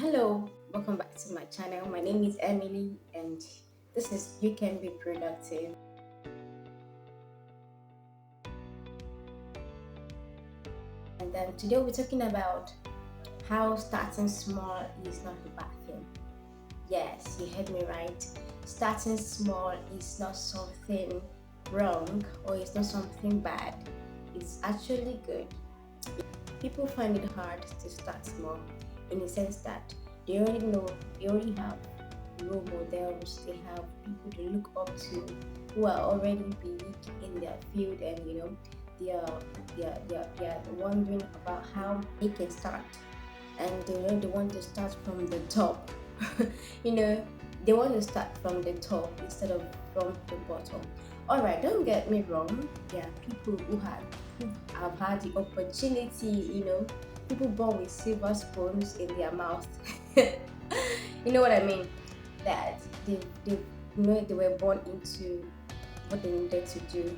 Hello, welcome back to my channel. My name is Emily, and this is You Can Be Productive. And today we're talking about how starting small is not a bad thing. Yes, you heard me right. Starting small is not something wrong or it's not something bad. It's actually good. People find it hard to start small in the sense that they already know, they already have role models, they have people to look up to who are already big in their field, and they are they are wondering about how they can start, and they want to start from the top. you know they want to start from the top instead of from the bottom. All right, don't get me wrong, there are people who have had the opportunity, people born with silver spoons in their mouth. You know what I mean? That they they were born into what they needed to do.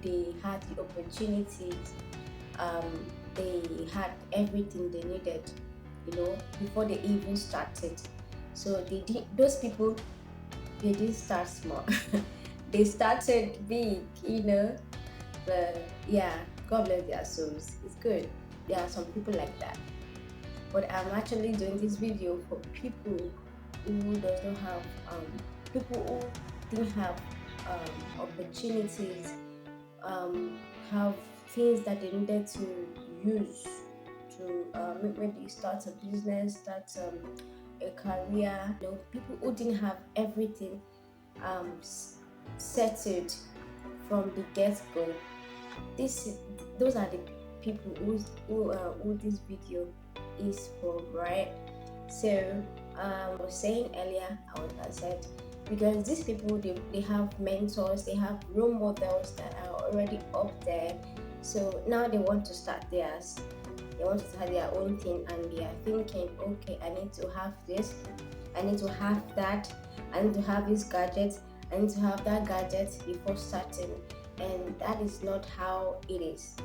They had the opportunities. They had everything they needed. Before they even started. So those people, they didn't start small. They started big. But yeah, God bless their souls. It's good. There are some people like that. But I'm actually doing this video for people who does not have people who didn't have opportunities, have things that they needed to use to maybe start a business, start a career. People who didn't have everything settled from the get-go. This those are the people who this video is for, right? So I was saying earlier, I said, because these people, they have mentors, they have role models that are already up there. So now they want to start theirs. They want to start their own thing, and they are thinking, okay, I need to have this, I need to have that, I need to have this gadget, I need to have that gadget before starting. And that is not how it is,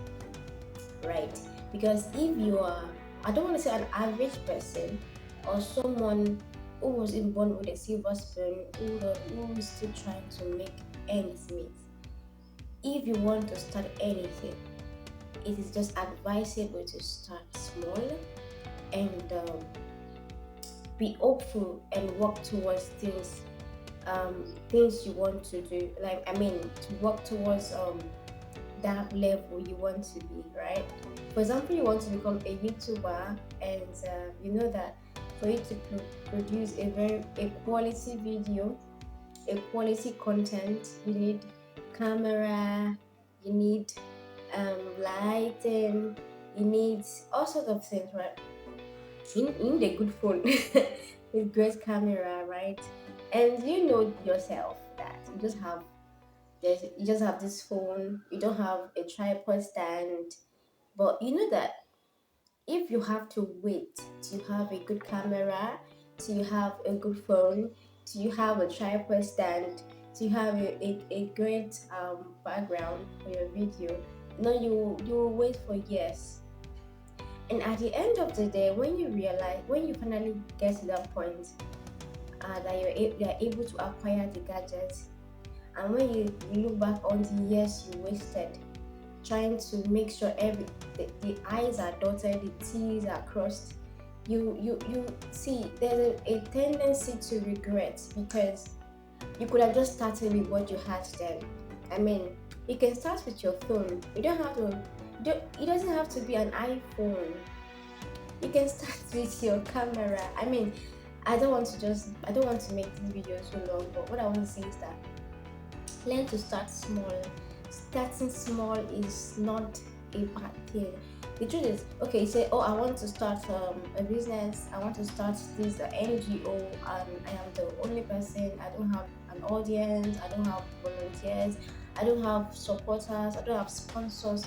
right? Because if you are, I don't want to say an average person, or someone who wasn't born with a silver spoon, who is still trying to make ends meet, if you want to start anything, it is just advisable to start small, and be hopeful and work towards things you want to do, like, to work towards that level you want to be, right? For example, you want to become a YouTuber, and you know that for you to produce a quality video, a quality content, you need camera, you need lighting, you need all sorts of things, right? You need a good phone with great camera, right? And you know yourself that you just have this phone, you don't have a tripod stand, but you know that if you have to wait to have a good camera, to have a good phone, to have a tripod stand, to have a great background for your video, you will wait for years. And at the end of the day, when you finally get to that point, that you're able to acquire the gadgets, and when you look back on the years you wasted trying to make sure the I's are dotted, the T's are crossed, you see there's a tendency to regret, because you could have just started with what you had then. I mean, you can start with your phone. You don't have to. It doesn't have to be an iPhone. You can start with your camera. I don't want to make this video so long, but what I want to say is that learn to start small. Starting small is not a bad thing. The truth is, okay, you say, oh, I want to start a business, I want to start this NGO, and I am the only person, I don't have an audience, I don't have volunteers, I don't have supporters, I don't have sponsors.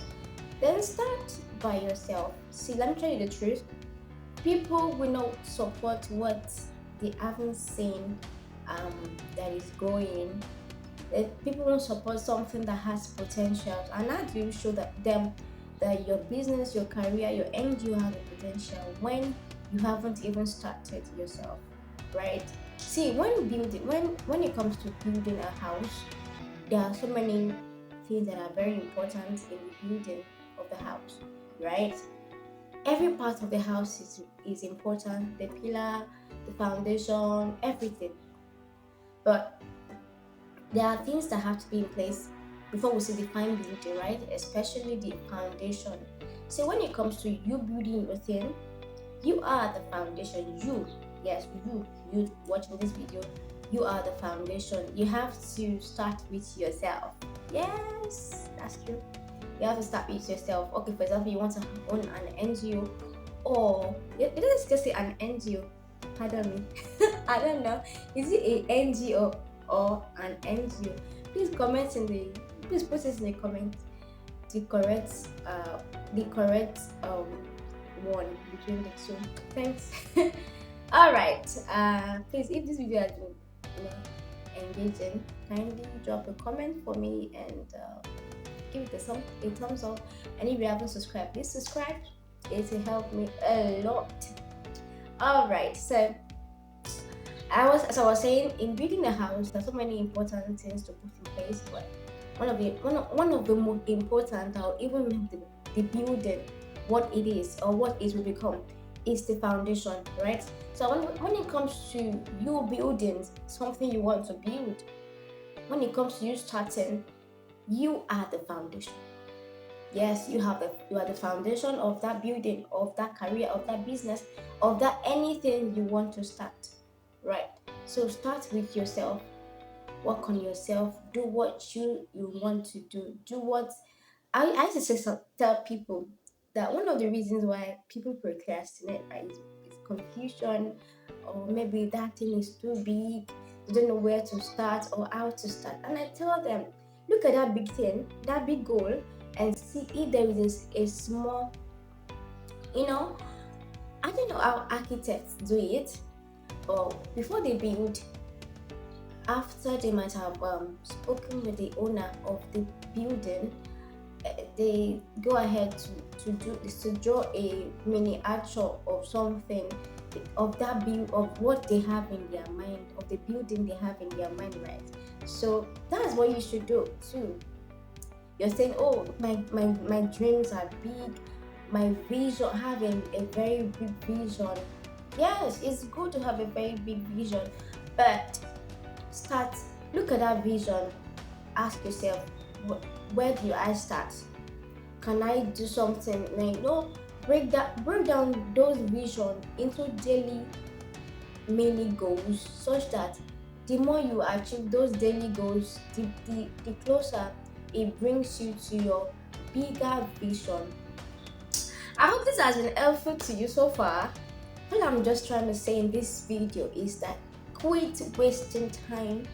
Then start by yourself. See, let me tell you the truth. People will not support what they haven't seen that is growing. People won't support something that has potential, and how do you show them that your business, your career, your NGO has a potential? When you haven't even started yourself, right? See, when it comes to building a house, there are so many things that are very important in the building of the house, right? Every part of the house is important, the pillar, the foundation, everything. But there are things that have to be in place before we see the fine building, right? Especially the foundation. So when it comes to you building your thing, you are the foundation. You, yes, you watching this video, you are the foundation. You have to start with yourself. Yes, that's true. You have to start with yourself. Okay, for example, you want to own an NGO, or let's just say an NGO. Pardon me. I don't know. Is it a NGO or an NGO? Please comment in the. Please put it in the comment. The correct one between the two. Thanks. All right. Please, if this video has been engaging, kindly drop a comment for me and give it a thumbs up. And if you haven't subscribed, please subscribe. It will help me a lot. All right. So as I was saying, in building a house, there's so many important things to put in place. But one of the most important, or even the building, what it is or what it will become, is the foundation, right? So when it comes to you building something you want to build, when it comes to you starting, you are the foundation. Yes, you are the foundation of that building, of that career, of that business, of that anything you want to start, right? So start with yourself. Work on yourself. Do what you want to do. Do what I used to tell people that one of the reasons why people procrastinate, right, is confusion, or maybe that thing is too big. They don't know where to start or how to start. And I tell them, look at that big thing, that big goal, and see if there is a small, I don't know how architects do it, or before they build, after they might have spoken with the owner of the building, they go ahead to draw a miniature of something, of that build, of what they have in their mind, of the building they have in their mind, right? So that's what you should do too. You're saying, oh, my dreams are big, my vision, having a very big vision. Yes, it's good to have a very big vision, but start, look at that vision, ask yourself, where do I start? Can I do something break down those vision into daily mini goals, such that the more you achieve those daily goals, the closer it brings you to your bigger vision. I hope this has been helpful to you so far. All I'm just trying to say in this video is that quit wasting time,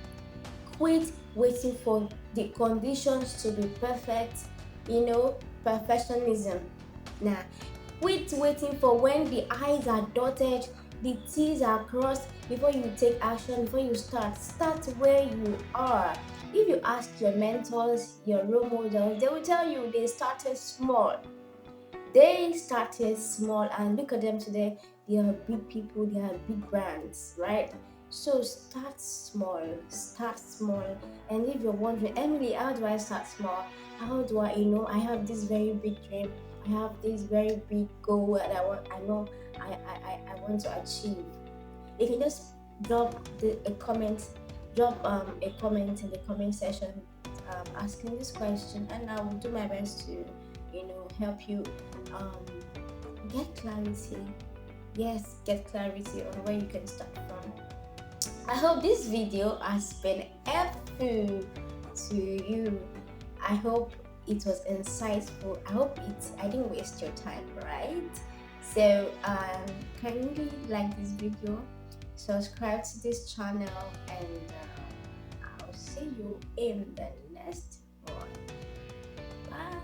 quit waiting for the conditions to be perfect, perfectionism. Nah, quit waiting for when the I's are dotted, the T's are crossed before you take action, before you start. Start where you are. If you ask your mentors, your role models, they will tell you they started small. They started small, and look at them today. They are big people, they are big brands, right? So start small, And if you're wondering, Emily, how do I start small? How do I have this very big dream, I have this very big goal that I want to achieve. You can just drop a comment in the comment section, asking this question, and I will do my best to help you get clarity. Yes, get clarity on where you can start from. I hope this video has been helpful to you. I hope it was insightful. I didn't waste your time, right? So kindly like this video, subscribe to this channel, and I'll see you in the next one. Bye.